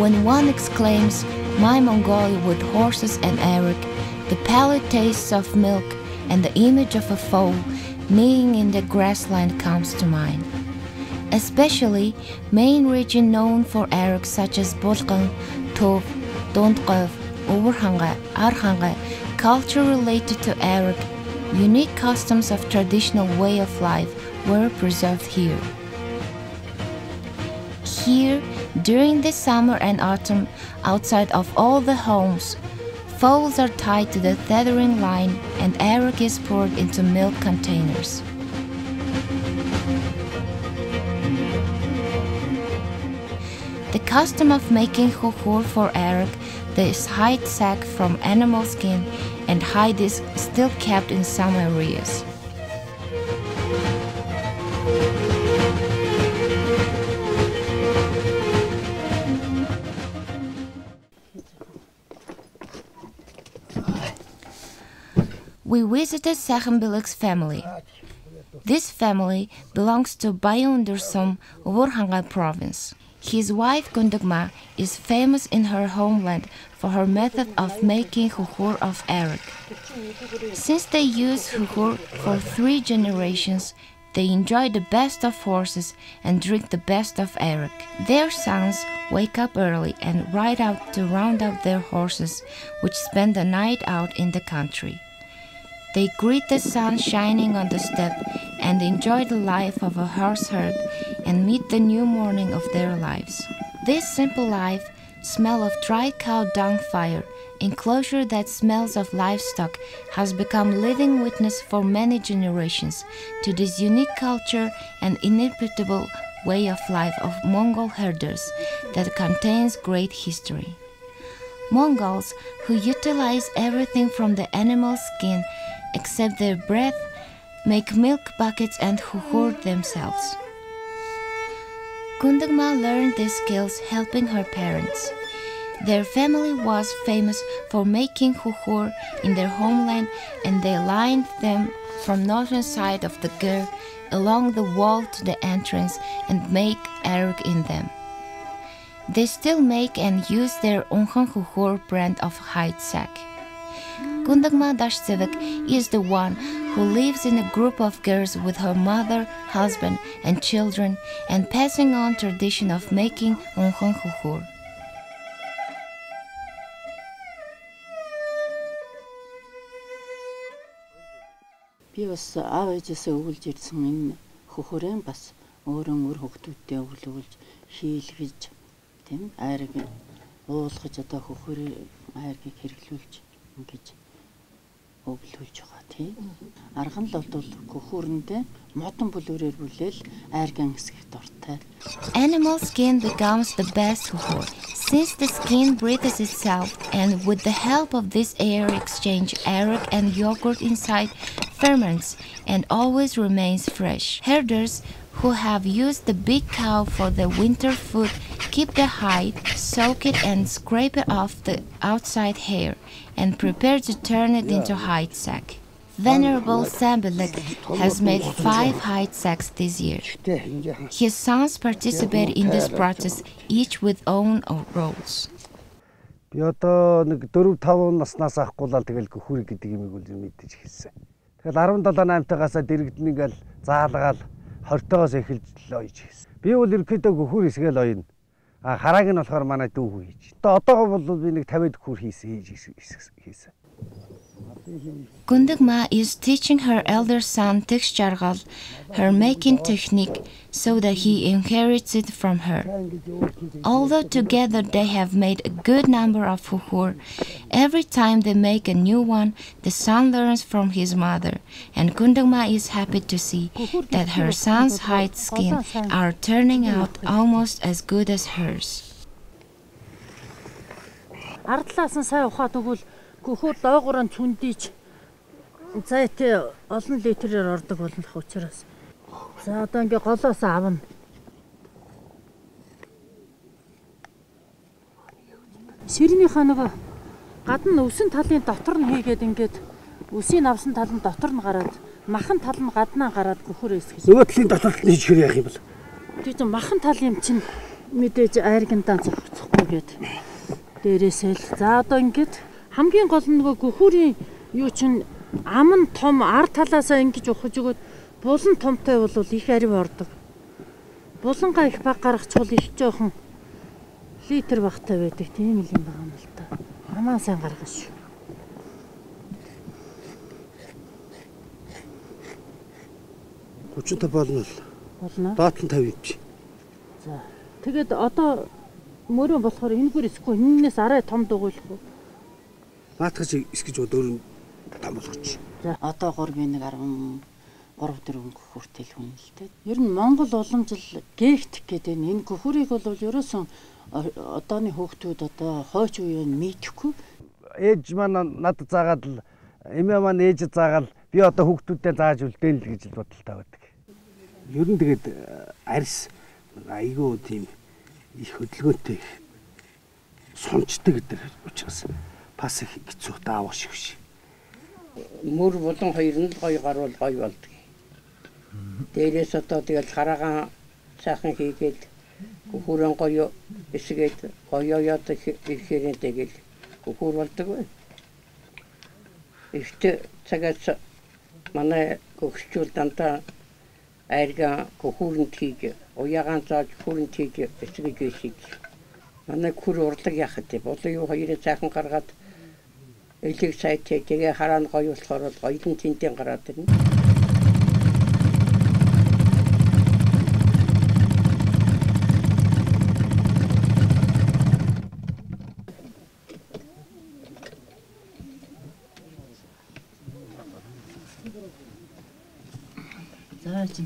When one exclaims, "My Mongolia" with horses and Airag, the palate tastes of milk and the image of a foal neighing in the grassland comes to mind. Especially main region known for Airag such as Bulgan, Dundgobi, Ovorkhangai, Arkhangai, culture related to Airag, unique customs of traditional way of life were preserved here. Here, during the summer and autumn, outside of all the homes, foals are tied to the tethering line and Airag is poured into milk containers. The custom of making hohor for Airag, this hide sack from animal skin and hide is still kept in some areas. We visited Saikhanbilegs family. This family belongs to Bayan-Ondor, Ovorkhangai province. His wife Gundegmaa is famous in her homeland for her method of making hohor of Airag. Since they use hohor for 3 generations, they enjoy the best of horses and drink the best of Airag. Their sons wake up early and ride out to round up their horses, which spend the night out in the country. They greet the sun shining on the steppe and enjoy the life of a horseherd and meet the new morning of their lives. This simple life, smell of dry cow dung fire, enclosure that smells of livestock, has become living witness for many generations to this unique culture and inimitable way of life of Mongol herders that contains great history. Mongols, who utilize everything from the animal skin except their breath, make milk buckets and hohor themselves. Gundegmaa learned these skills helping her parents. Their family was famous for making hohor in their homeland, and they lined them from northern side of the ger along the wall to the entrance and make Airag in them. They still make and use their Ovorkhangai hohor brand of hide sack. Gundegmaa Dashzeveg is the one who lives in a group of girls with her mother, husband, and children, and passing on tradition of making Ovorkhangai hohor. Би бас аав ээжээсээ өгүүлж ирсэн энэ хөхөрэн бас өөр хүүхдүүдтэй өгүүлж хийлгэж тийм Airag уулгаж одоо хөхөрийн Airag-ыг хэрэглүүлж ингэж өглүүлж байгаа тийм. Арга нь л бол хөхөөрөндөө модон бүлүүрээр бүлээл Airag-ын хэсэгт ортой. Animal skin becomes the best hohor, since the skin breathes itself, and with the help of this air exchange, Airag and yogurt inside ferments and always remains fresh. Herders who have used the big cow for the winter food keep the hide, soak it and scrape it off the outside hair and prepare to turn it into hide sack. Venerable Saikhanbilegs has made 5 hide sacks this year. His sons participate in this process, each with own roles. Би одоо нэг 4-5 наснаас ахгуулаад тэгэл хөхөр гэдэг юмыг үл мэдэж хэлсэн. Тэгэл 17-8-таагаас дэрэгдэн ингээл заалгаал 20-тоогоос эхэлж л ойж хийсэн. Би бол ерөөдөө хөхөр хэсгээл ойно. Харааг нь болохоор манай дүү хийж. Одоогоо бол би нэг 50 хөхөр хийсэн. Gundegmaa is teaching her elder son Tikshjargal her making technique so that he inherits it from her. Although together they have made a good number of hohor, every time they make a new one, the son learns from his mother, and Gundegmaa is happy to see that her son's hide skin are turning out almost as good as hers. Ардлаасан сая ухаад өгвөл хөхөр доогоороо цүндийч зайтай олон литрээр ордог болох учраас. За одоо ингээ голоос авна. Ширнийхаа нөгөө гадна өсөн талын дотор нь хийгээд ингээд өсийн авсан тал нь дотор нь гараад махан тал нь гаднаа гараад хөхөр эсгэж. Нөгөө талын дотор нь хийж хэр яах юм бол? Тэр чинь махан тал юм чинь мэдээж айргийн дан зогцохгүй гээд дээрээсээ л за одоо ингээд хамгийн гол нь нөгөө гөхүүрийн юу чинь ам нь том ар талаасаа ингэж ухаж өгөөд булан томтой бол их арив ордог. Булангаа их баг гаргачвал их жоохон литр багтай байдаг тийм л юм байгаа юм л та. Амаа сайн гаргана шүү. Хүчтэй болно. Доот нь 50 биш. За. Тэгээд одоо мөрөө болохоор энэ бүр эсгүй энэс арай том дугуйлахгүй. Маатгаж эсгэж өөр там болгоч. За одоо 3-1 3-4 гөхүүртэй л хүн л дээ. Ер нь Монгол улам жил гээгт гэдэг энэ гөхүүрийг бол ерөөсөн одооны хүүхдүүд одоо хойч үеийн мэдхгүй. Ээж маань надад заагаад л эмээ маань ээж заагаад би одоо хүүхдүүдтэй зааж үлдээн л гэж бодолтой байдаг. Ер нь тэгээд арьс айгүй тийм их хөдөлгөөнтэй сунчдаг гэдэг учраас бас их хэцүү даавах шиг биш. Мөр болон хоёр нь гоё гарвал гоё болдог. Дээрээс одоо тэгэл хараагаан сайхан хийгээд гөхүүрэн гоё эсгээд гоё яд ирэхээр тэгэл гөхүүр болдог бай. Ихтэй цагаас манай гөхчүүл дандаа айрга гөхүүрэнд хийж уягаан зааж гөхүүрэнд хийж эсгэж ийшиг. Манай гөхүүр урлаг яхад болоо юу хоёрын сайхан гаргаад элэг сайт тэгээ хараа нь гоё болохоор гоёлын тэнтэн гараад ирнэ. За чи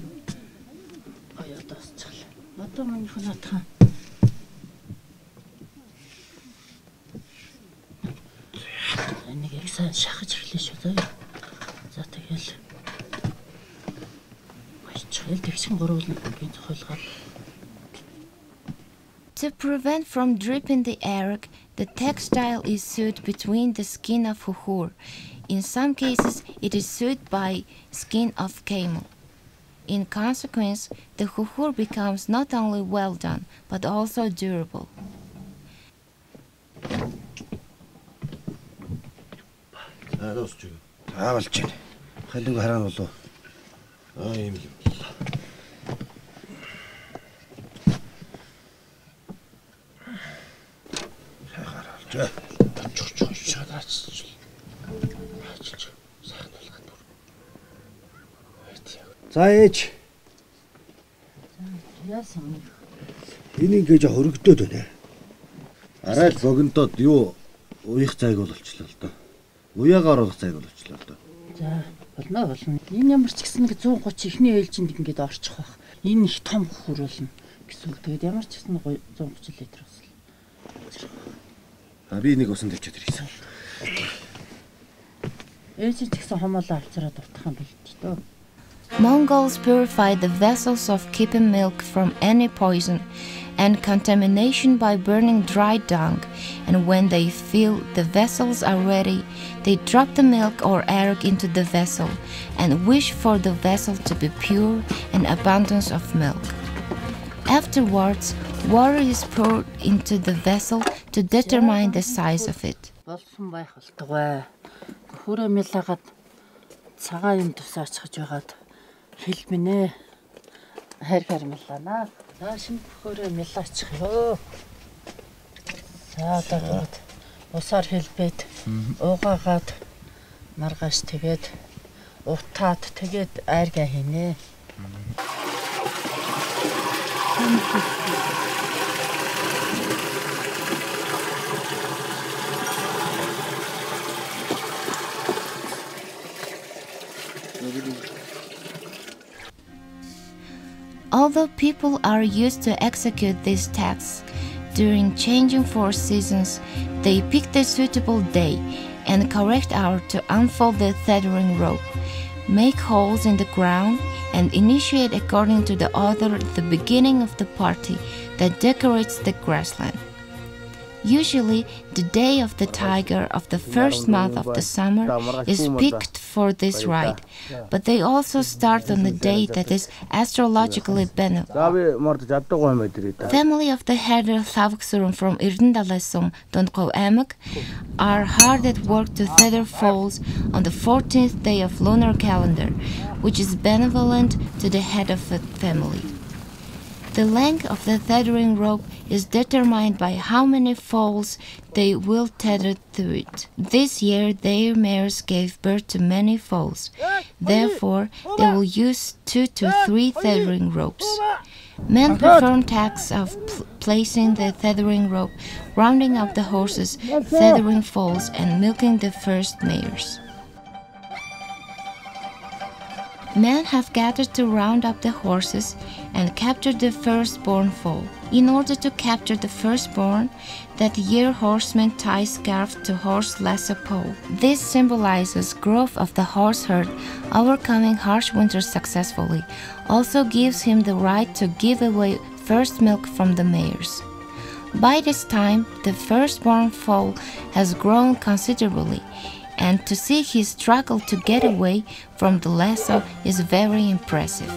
аяа тасчаал. Одоо миний хүн атхан. Энийг их сайн шахаж эхлэв шүү заа. За тэгэл. Баячаал тэгсэн гурвуулна гин цохолгоо. To prevent from dripping the Airag, the textile is sewed between the skin of hohur. In some cases, it is sewed by skin of camel. In consequence, the hohur becomes not only well done, but also durable. За ээж. Яасан. Энийг гэж хөрөгдөөд байна. Арай л богиндод юу уяах зайг болчихлоо л доо. Уяагаар болох зайг болчихлоо л доо. За болно. Энэ ямар ч гэсэн 130 ихний ээлжинд ингээд орчих байх. Энэ их том хөрүүлнэ гэсэн үг. Тэгээд ямар ч гэсэн 130 литр басна. Би нэг усан тавьчихад ирсэн. Ээж тэгсэн хомоолоо авчираад утгах юм биш дөө. Mongols purify the vessels of keeping milk from any poison and contamination by burning dry dung, and when they feel the vessels are ready, they drop the milk or Airag into the vessel and wish for the vessel to be pure and abundance of milk. Afterwards, water is poured into the vessel to determine the size of it. Болсон байх болтугай. Хөрөө мэлагаад цагаан юм тусаач гэж байгаад хэлмэнэ. Хайр мэлана. За шинэ хөрөө мэлаачих ёо. За одоо усаар хэлбээд уугаагаад маргааш тэгээд утаад тэгээд айргаа хийнэ. Although people are used to execute these tasks during changing four seasons, they pick the suitable day and correct hour to unfold the tethering rope, make holes in the ground, and initiate according to the order the beginning of the party that decorates the grassland. Usually, the day of the tiger of the first month of the summer is picked for this rite, but they also start on the day that is astrologically beneficial. Family of the herder Thavgsurum from Dalai Dundgobi are hard at work to tether foals on the 14th day of lunar calendar, which is benevolent to the head of the family. The length of the tethering rope is determined by how many foals they will tether to it. This year their mares gave birth to many foals. Therefore, they will use 2 to 3 tethering ropes. Men perform tasks of placing the tethering rope, rounding up the horses, tethering foals, and milking the first mares. Men have gathered to round up the horses and capture the firstborn foal. In order to capture the firstborn, that year horsemen tie scarf to horse lasso pole. This symbolizes growth of the horseherd, overcoming harsh winters successfully. Also gives him the right to give away first milk from the mares. By this time, the firstborn foal has grown considerably, and to see his struggle to get away from the lasso is very impressive.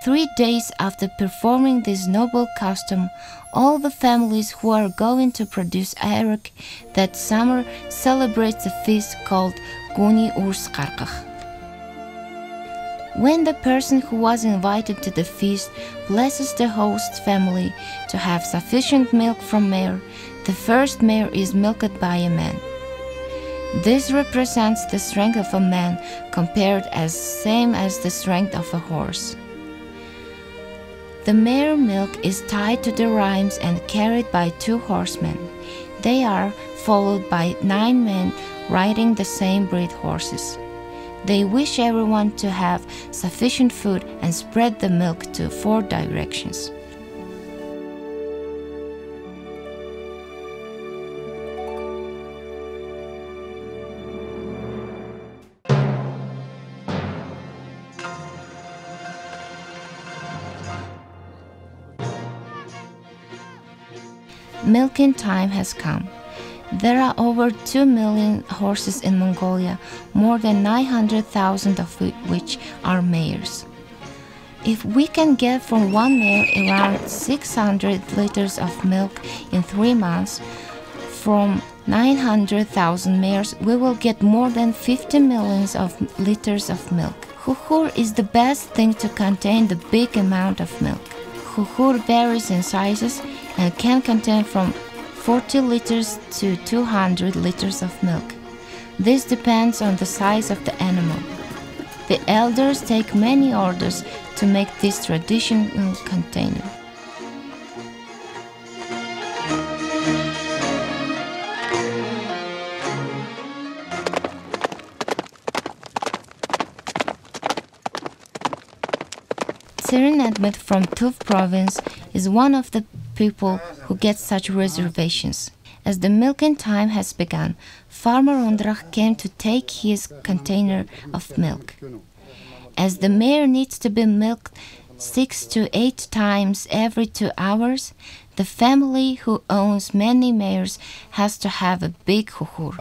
Three days after performing this noble custom, all the families who are going to produce Airag that summer celebrate the feast called Guni Urskarkach. When the person who was invited to the feast blesses the host family to have sufficient milk from mare, the first mare is milked by a man. This represents the strength of a man compared as same as the strength of a horse. The mare milk is tied to the rheims and carried by 2 horsemen. They are followed by 9 men riding the same breed horses. They wish everyone to have sufficient food and spread the milk to 4 directions. Milking time has come. There are over 2 million horses in Mongolia, more than 900,000 of which are mares. If we can get from one mare around 600 liters of milk in 3 months, from 900,000 mares we will get more than 50 millions of liters of milk. Hohur is the best thing to contain the big amount of milk. Hohur varies in sizes and can contain from 40 liters to 200 liters of milk. This depends on the size of the animal. The elders take many orders to make this traditional container. Sirin Admet from Tuf province is one of the people who get such reservations. As the milking time has begun, Farmer Ondrach came to take his container of milk. As the mare needs to be milked 6 to 8 times every 2 hours, the family who owns many mares has to have a big hohur.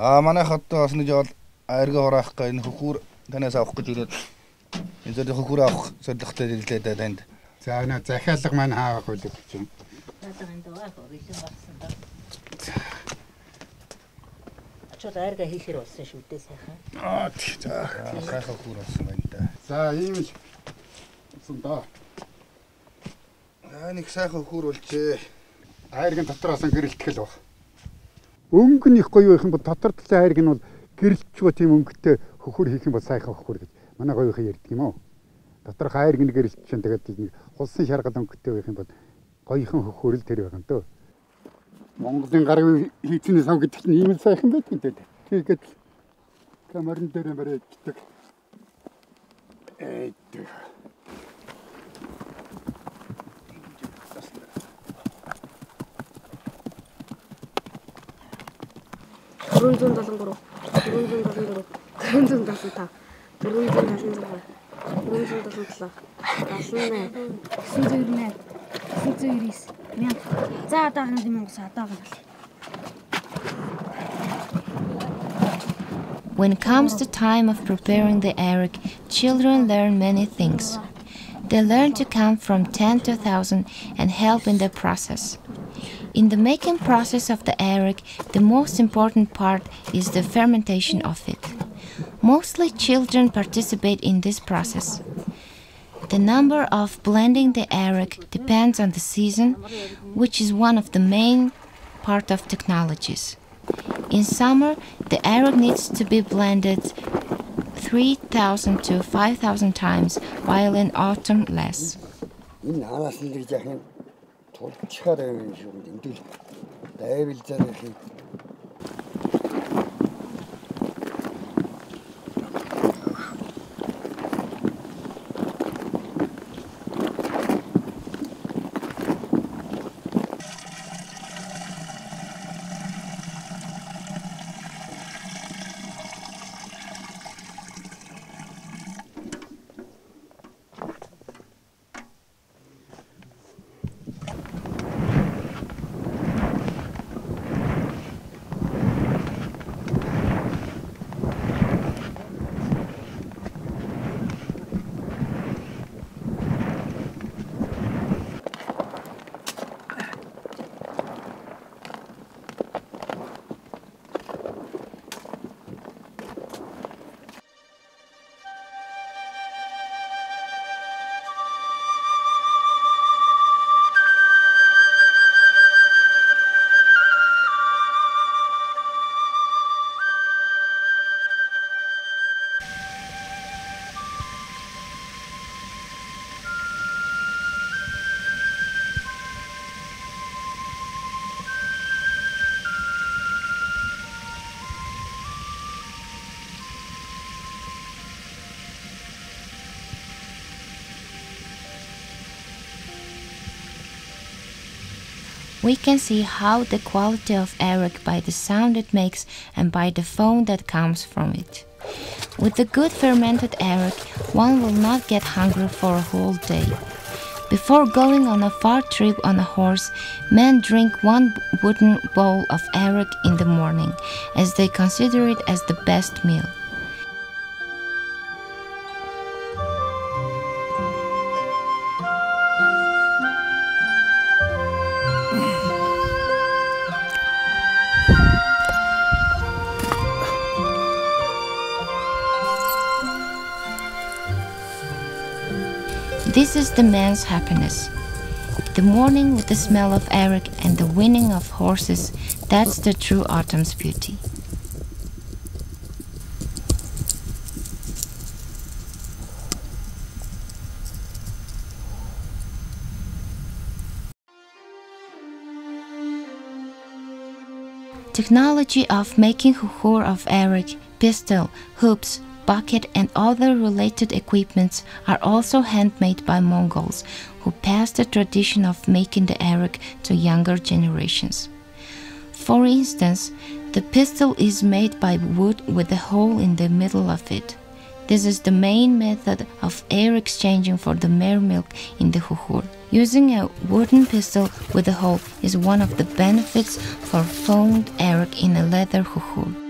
Airag хийхэр болсон шүү дээ сайхан. Сайхан хөр болсон байна да. За ийм л болсон доо. Нэг сайхан хөр болжээ. Айргийн дотроос гэрэлтгэл баг. өнгө нь их гоё байх юм бол дотор талын хайрыг нь бол гэрэлтчгүй тийм өнгөтэй хөхөр хийх юм бол сайхан хөхөр гэж манай гоёхан ярьдаг юм уу. Доторх хайрыг нь гэрэлтчихэн тэгээд хулсан шаргал өнгөтэй байх юм бол гоёхан хөхөр л тэр байх юм дөө. Монголын гарыг хийцний сав гэдэг нь ийм л сайхан байдаг дээ. Тэгээд камерын дээр бариад гитэг. When it comes to time of preparing the Airag, children learn many things. They learn to count from 10 to 1,000 and help in the process. In the making process of the Airag, the most important part is the fermentation of it. Mostly children participate in this process. The number of blending the Airag depends on the season, which is one of the main part of technologies. In summer, the Airag needs to be blended 3,000 to 5,000 times, while in autumn less. We can see how the quality of Airag by the sound it makes and by the foam that comes from it. With the good fermented Airag, one will not get hungry for a whole day. Before going on a far trip on a horse, men drink one wooden bowl of Airag in the morning, as they consider it as the best meal. This is the man's happiness. The morning with the smell of Airag and the winning of horses, that's the true autumn's beauty. Technology of making huhur of Airag, pistol, hoops, bucket and other related equipments are also handmade by Mongols, who passed the tradition of making the Airag to younger generations. For instance, the pistol is made by wood with a hole in the middle of it. This is the main method of air exchanging for the mare milk in the huhur. Using a wooden pistol with a hole is one of the benefits for foamed Airag in a leather huhur.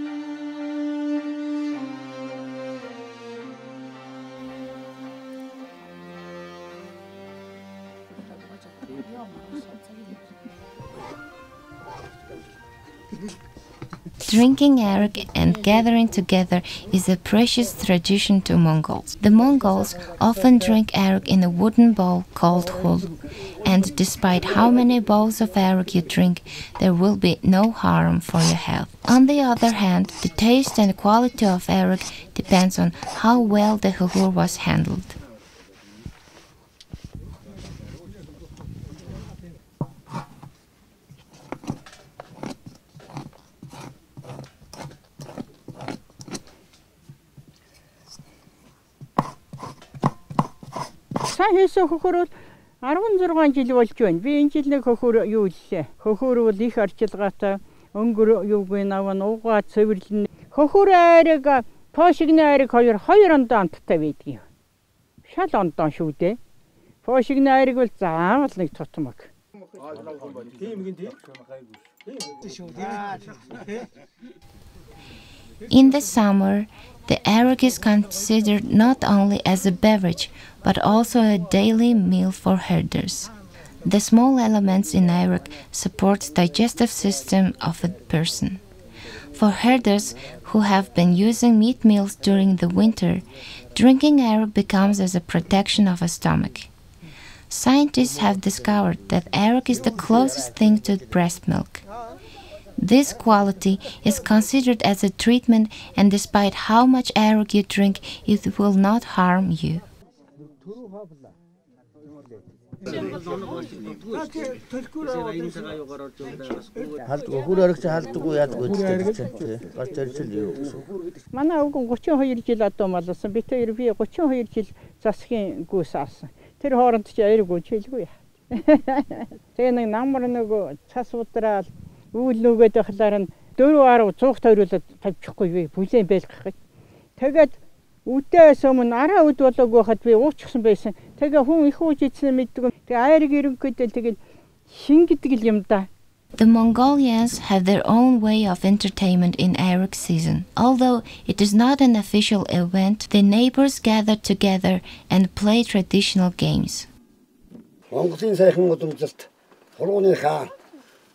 Drinking Airag and gathering together is a precious tradition to Mongols. The Mongols often drink Airag in a wooden bowl called hul, and despite how many bowls of Airag you drink, there will be no harm for your health. On the other hand, the taste and quality of Airag depends on how well the huhur was handled. Сайн хийсэн хөхөр бол 16 жил болж байна. Би энэ жил нэг хөхөр юу илээ. Хөхөр бол их арчилгаатай өнгөр юугүй наван уугаа цэвэрлэн. Хөхөр Airag, поошигны Airag хоёр ондоо амттай байдгийг. Шал ондоо шүү дээ. Поошигны Airag бол заавал нэг тутмаг. In the summer, the Airag is considered not only as a beverage, but also a daily meal for herders. The small elements in Airag support the digestive system of a person. For herders who have been using meat meals during the winter, drinking Airag becomes as a protection of a stomach. Scientists have discovered that Airag is the closest thing to breast milk. This quality is considered as a treatment, and despite how much Airag you drink, it will not harm you. Манай өвгөн 32 жил одоо малсан. Би 32 жил засгийн гүйс аасан. Тэр хооронд чи Airag үжилгүй. Тэгээ нэг намар нэг цас удраад үйл нүгээд байхлаар нь 4 10 тойруулаад тавьчихгүй би бүлээн байлгах гэж. Тэгээд үдээс өмнө араа үд болоогүй хахад би уучихсан байсан. Тэгээ хүн их ууж идсэн мэддэг. Тэгээ Airag ерөнхийдөө тэгэл шин гэдэг л юм да. The Mongolians have their own way of entertainment in Airag season. Although it is not an official event, the neighbors gather together and play traditional games. Монголын сайхан удамжилт хурууны хаан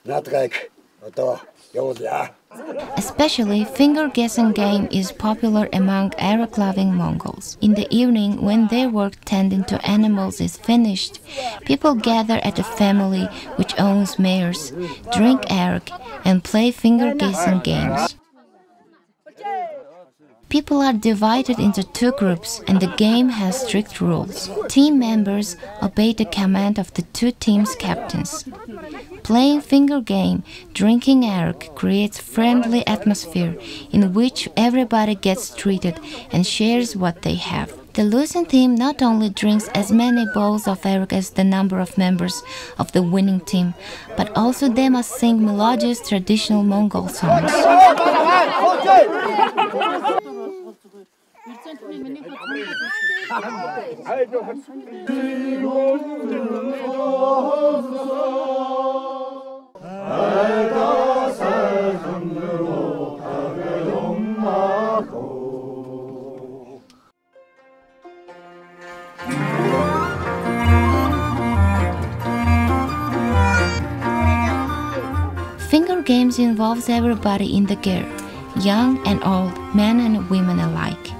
наадгайг одоо явуулъя. Especially finger-guessing game is popular among Airag-loving Mongols. In the evening, when their work tending to animals is finished, people gather at a family which owns mares, drink Airag, and play finger-guessing games. People are divided into 2 groups, and the game has strict rules. Team members obey the command of the 2 teams' captains. Playing finger game, drinking Airag creates friendly atmosphere in which everybody gets treated and shares what they have. The losing team not only drinks as many bowls of Airag as the number of members of the winning team, but also they must sing melodious traditional Mongol songs. Finger games involves everybody in the gear, young and old, men and women alike.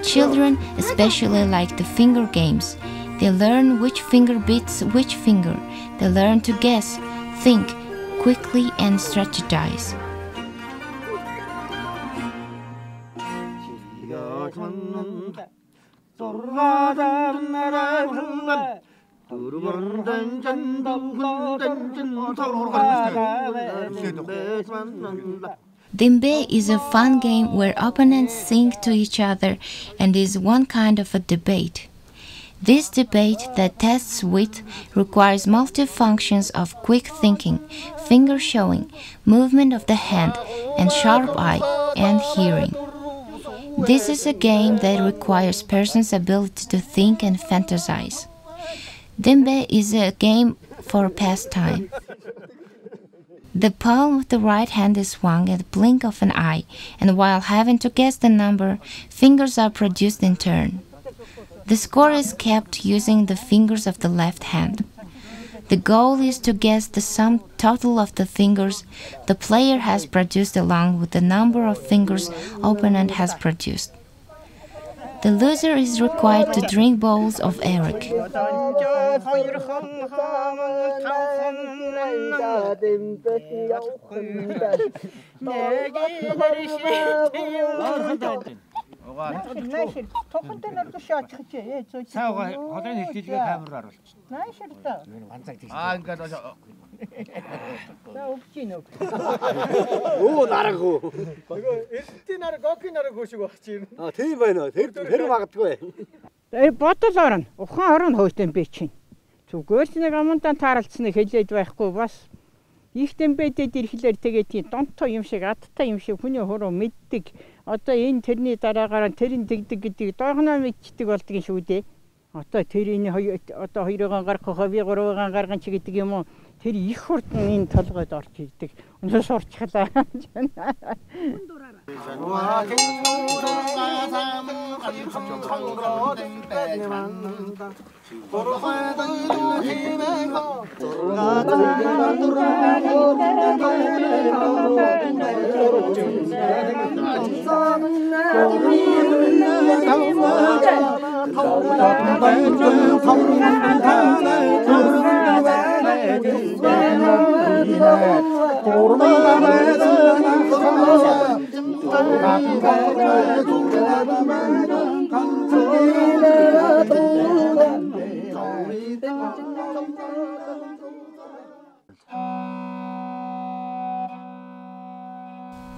Children especially like the finger games. They learn which finger beats which finger. They learn to guess, think quickly and strategize. Dimbe is a fun game where opponents sing to each other and is one kind of a debate. This debate that tests wit requires multi-functions of quick thinking, finger showing, movement of the hand, and sharp eye and hearing. This is a game that requires person's ability to think and fantasize. Dimbe is a game for pastime. The palm of the right hand is swung at the blink of an eye, and while having to guess the number, fingers are produced in turn. The score is kept using the fingers of the left hand. The goal is to guess the sum total of the fingers the player has produced along with the number of fingers opponent has produced. The loser is required to drink bowls of Airag. Оо нараггүй. Эрдэнэ нараг, гоки нараг хөшиг баг чи. Тийм байна. Тэр магадгүй. Бодол орно. Ухаан орно хөөтөн би чинь. Зүгээр ч нэг амантан тааралцсныг хэлээд байхгүй бас их темпэдэд ирэхлээр тэгээд тийм донтой юм шиг адтай юм шиг хүний хуруу мэддэг. Одоо энэ тэрний дараагаар тэрийн тэгдэг гэдгийг дойгноо мэддэг болдгийн шүү дээ. Одоо тэрийн одоо 2-ын гарах ховь 3-ын гарган чи гэдэг юм уу? Тэр их хурдан энэ толгойд орж ирдэг. Өнөө сурчглаа.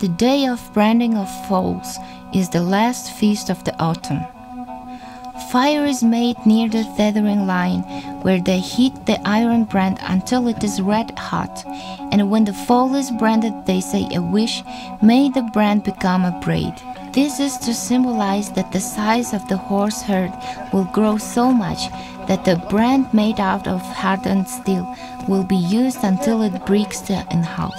The day of branding of foals is the last feast of the autumn. Fire is made near the tethering line, where they heat the iron brand until it is red hot, and when the foal is branded they say a wish, may the brand become a braid. This is to symbolize that the size of the horse herd will grow so much that the brand made out of hardened steel will be used until it breaks in half.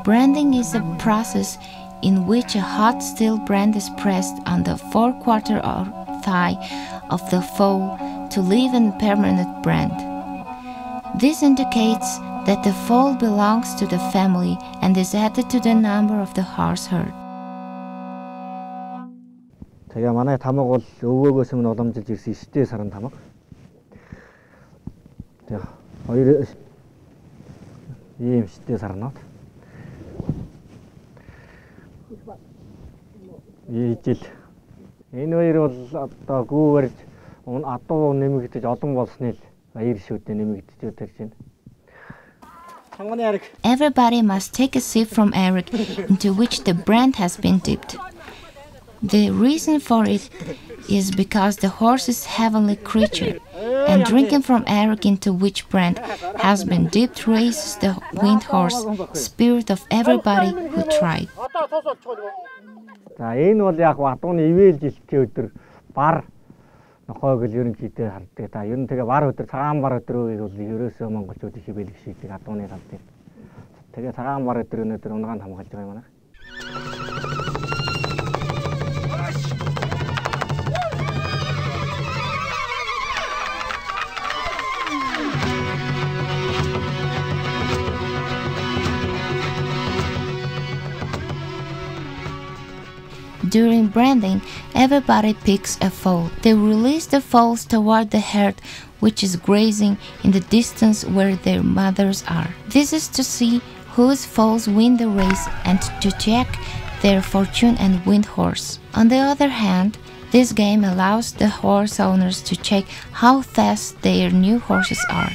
Branding is a process in which a hot steel brand is pressed on the forequarter or thigh of the foal to leave a permanent brand. This indicates that the foal belongs to the family and is added to the number of the horse herd. Тэгээ манай тамаг бол өвөөгөөс өмнө уламжилж ирсэн 9 сарын тамаг. Тэгээ 2 ийм 9 сарнууд. Ижил. Энэ хоёр бол одоо гүүвэрж адуу нэмэгдэж олон болсны л баяр шүдэ нэмэгдэж өдөрж байна. Everybody must take a sip from Airag into which the brand has been dipped. The reason for it is because the horse is a heavenly creature, and drinking from Airag into which brand has been dipped raises the wind horse spirit of everybody who tried. За энэ бол яг адууны ивэл жилтийн өдөр бар нохойг л ерөнхийдөө харддаг. За ер нь тэгээ бар өдөр цагаан бар өдрөө бол ерөөсөө монголчууд их бэлэг шийдэг адууны талд. Тэгээ цагаан бар өдөр өнөөдөр унгаанд хамгаалж байгаа юм байна. During branding, everybody picks a foal. They release the foals toward the herd, which is grazing in the distance where their mothers are. This is to see whose foals win the race and to check their fortune and win horse. On the other hand, this game allows the horse owners to check how fast their new horses are.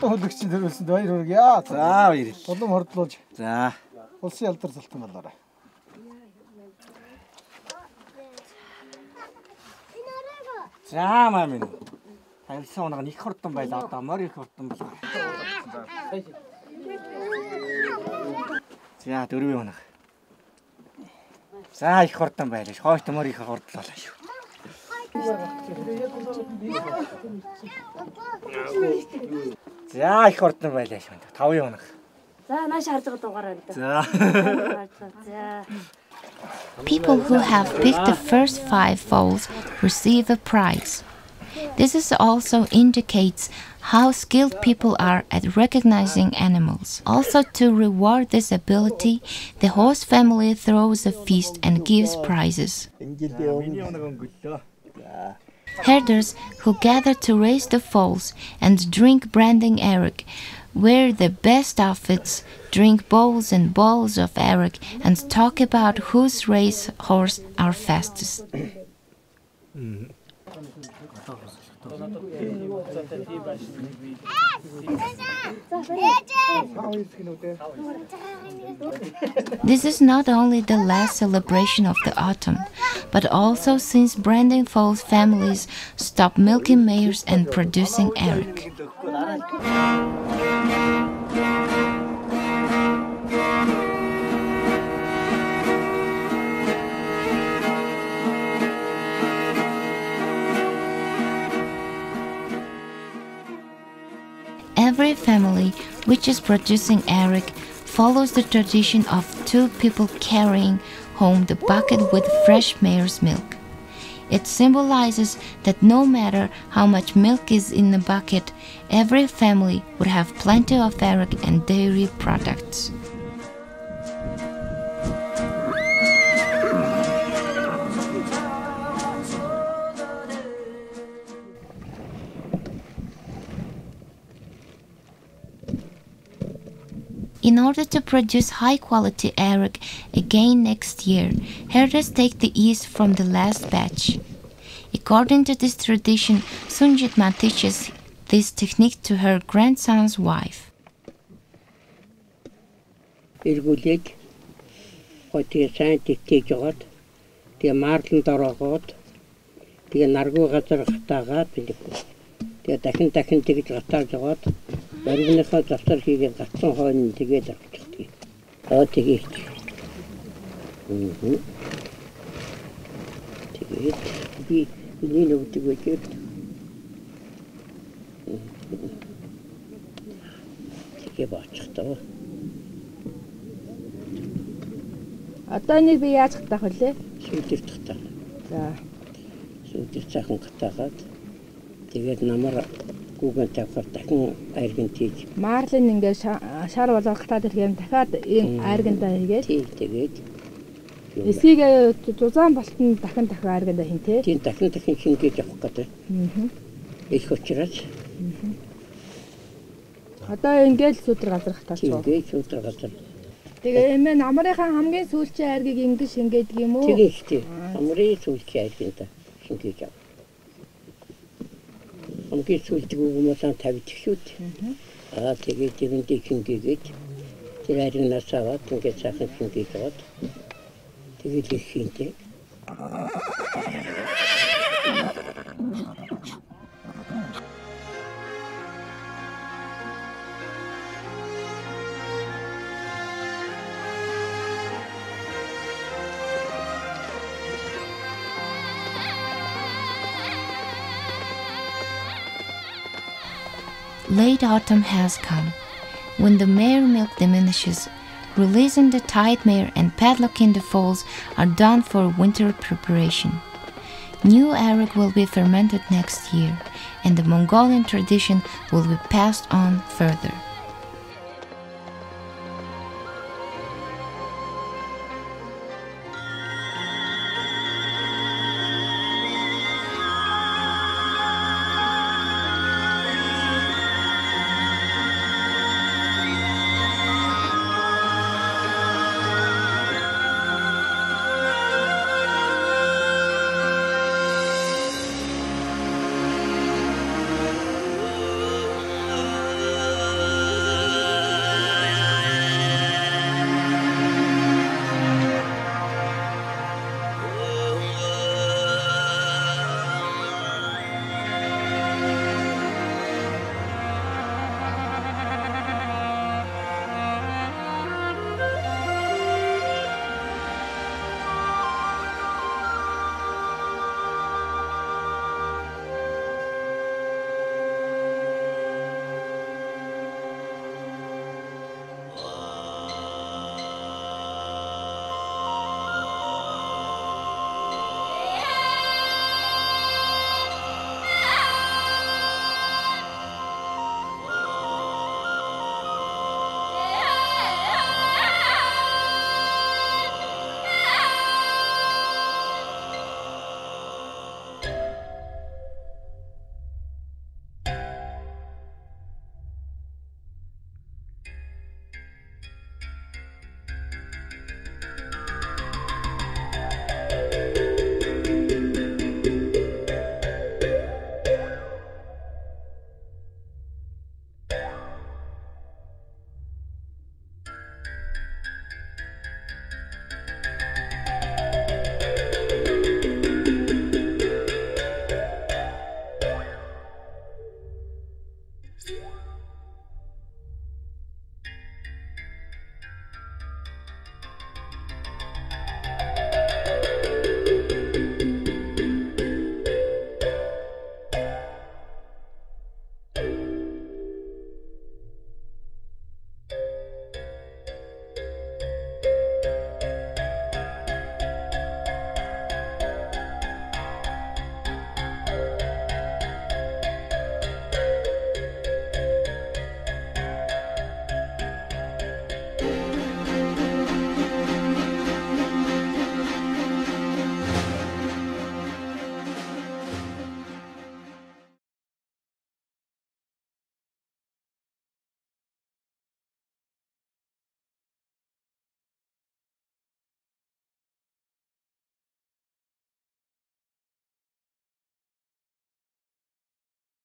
Хөлөгчийн төрүүлсэнд баяр хүргье. За баяр. Улам хордлуулж. За. Улсын ялдар салтан болоорой. За мамин. Тайлсан унаг их хурдан байла одоо морь их хурдан болоо. За 4 унаг. За их хурдан байлаа. Хойт морь их хурдлуулаа шүү. За их ордон байлаа шүү. 5 явна. За нааш харж байгаа дугаараа энэ. За. People who have picked the first 5 foals receive a prize. This is also indicates how skilled people are at recognizing animals. Also, to reward this ability, the horse family throws a feast and gives prizes. Herders who gather to raise the foals and drink branding Airag wear the best outfits, drink bowls and bowls of Airag, and talk about whose race horse are fastest. This is not only the last celebration of the autumn, but also since branding foals families stop milking mares and producing Airag. Every family which is producing Airag follows the tradition of 2 people carrying home the bucket with fresh mare's milk. It symbolizes that no matter how much milk is in the bucket, every family would have plenty of Airag and dairy products. In order to produce high-quality Airag again next year, herders take the yeast from the last batch. According to this tradition, Sunjitma teaches this technique to her grandson's wife. Эргүүлээд хотын сайн тэтгэж жагаад тэгээ маарланд ороогоод тэгээ наргуу газар гатаагаад тэгээ дахин тэгж гатааж жагаад баригныхаа завсар хийгээд гацсан хойно тэгээд авчихдаг. Тэгээд тэгээд би энэ өгдөг үгээр тэгээ боочихдаг. Одоо энийг би яаж гатах вүлээ? Сүйдэрт гатаа. За. Сүйдэр цаахан гатаагаад тэгээд намар гүгэн тавхар дахин айрган тийж. Маарлын ингээд шар болгоод гатаад ирэх юм дахиад энэ айргандаа хийгээд. Тий, тэгээд. Эсгийг зузаан болтон дахин айргандаа хийн тий. Тий, дахин шингээж авах гэдэг. Их учраас. Одоо ингээд сүдэр газар гатаач. Ингээд сүдэр газар. Тэгээ эмээ намрынхаа хамгийн сүүлчийн айргийг ингэж шингээдэг юм уу? Тэгээ тий. Намрын сүүлчийн айрганд шингээж авах. Хамгийн сүүлдэг хүмүүсээ тавьчих шүү дээ. Тэгээд тэрнээ шингээгээд тэр айргнаас аваад ингээд сайхан шингээж аваад тэгээд их хийнтэй. Late autumn has come. When the mare milk diminishes, releasing the tied mare and padlocking the foals are done for winter preparation. New Airag will be fermented next year, and the Mongolian tradition will be passed on further.